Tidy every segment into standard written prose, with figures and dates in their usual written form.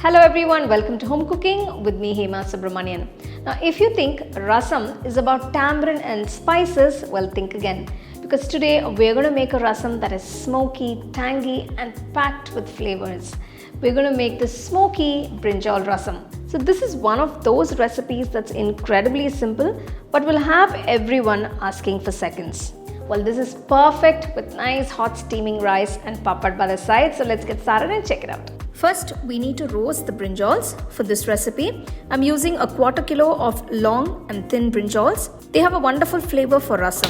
Hello everyone, welcome to Home Cooking with me Hema Subramanian. Now if you think rasam is about tamarind and spices, well think again. Because today we're going to make a rasam that is smoky, tangy and packed with flavors. We're going to make this smoky Brinjal Rasam. So this is one of those recipes that's incredibly simple but will have everyone asking for seconds. Well, this is perfect with nice hot steaming rice and papad by the side. So let's get started and check it out. First, we need to roast the brinjals. For this recipe, I'm using a quarter kilo of long and thin brinjals. They have a wonderful flavor for rasam.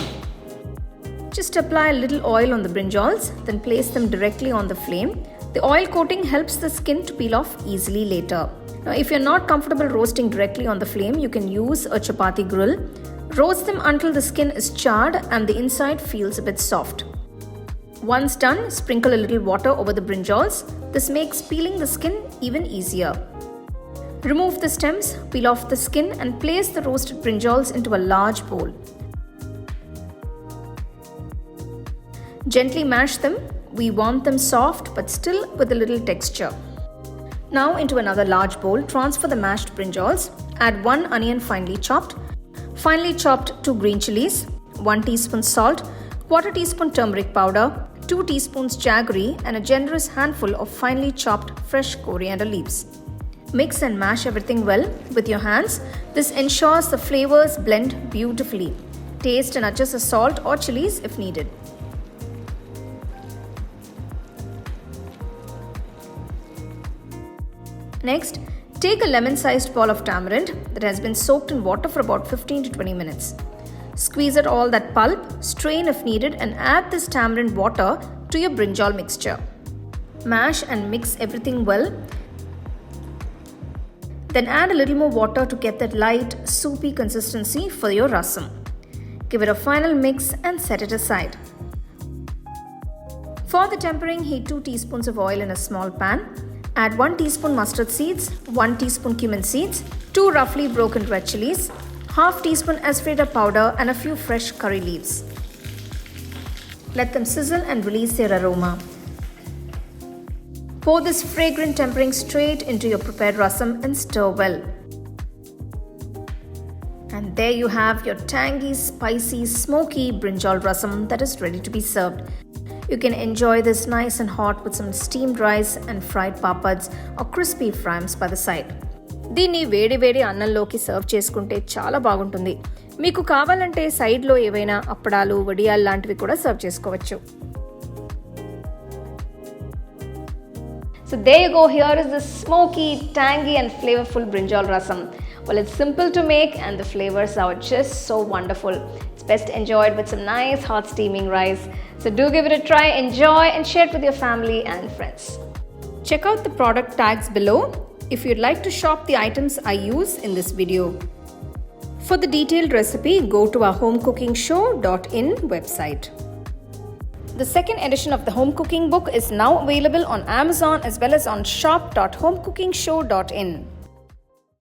Just apply a little oil on the brinjals, then place them directly on the flame. The oil coating helps the skin to peel off easily later. Now, if you're not comfortable roasting directly on the flame, you can use a chapati grill. Roast them until the skin is charred and the inside feels a bit soft. Once done, sprinkle a little water over the brinjals. This makes peeling the skin even easier. Remove the stems, peel off the skin and place the roasted brinjals into a large bowl. Gently mash them. We want them soft but still with a little texture. Now into another large bowl, transfer the mashed brinjals. Add 1 onion finely chopped 2 green chilies, 1 teaspoon salt, quarter teaspoon turmeric powder, 2 teaspoons jaggery and a generous handful of finely chopped fresh coriander leaves. Mix and mash everything well with your hands. This ensures the flavors blend beautifully. Taste and adjust the salt or chilies if needed. Next, take a lemon-sized ball of tamarind that has been soaked in water for about 15 to 20 minutes. Squeeze out all that pulp, strain if needed and add this tamarind water to your brinjal mixture. Mash and mix everything well. Then add a little more water to get that light, soupy consistency for your rasam. Give it a final mix and set it aside. For the tempering, heat 2 teaspoons of oil in a small pan. Add 1 teaspoon mustard seeds, 1 teaspoon cumin seeds, 2 roughly broken red chilies, half teaspoon asafoetida powder and a few fresh curry leaves. Let them sizzle and release their aroma. Pour this fragrant tempering straight into your prepared rasam and stir well. And there you have your tangy, spicy, smoky Brinjal Rasam that is ready to be served. You can enjoy this nice and hot with some steamed rice and fried papads or crispy frames by the side. దీన్ని వేడి వేడి అన్నంలోకి serve చేసుకుంటే చాలా బాగుంటుంది. మీకు కావాలంటే సైడ్లో ఏవైనా అప్పడాలు, వడియాలు లాంటివి కూడా సర్వ్ చేసుకోవచ్చు. So there you go, here is the smoky, tangy and flavorful Brinjal Rasam. Well, it's simple to make and the flavors are just so wonderful. It's best enjoyed with some nice hot steaming rice. So do give it a try, enjoy and share it with your family and friends. Check out the product tags below if you'd like to shop the items I use in this video. For the detailed recipe, go to our HomeCookingShow.in website. The second edition of the home cooking book is now available on Amazon as well as on shop.homecookingshow.in.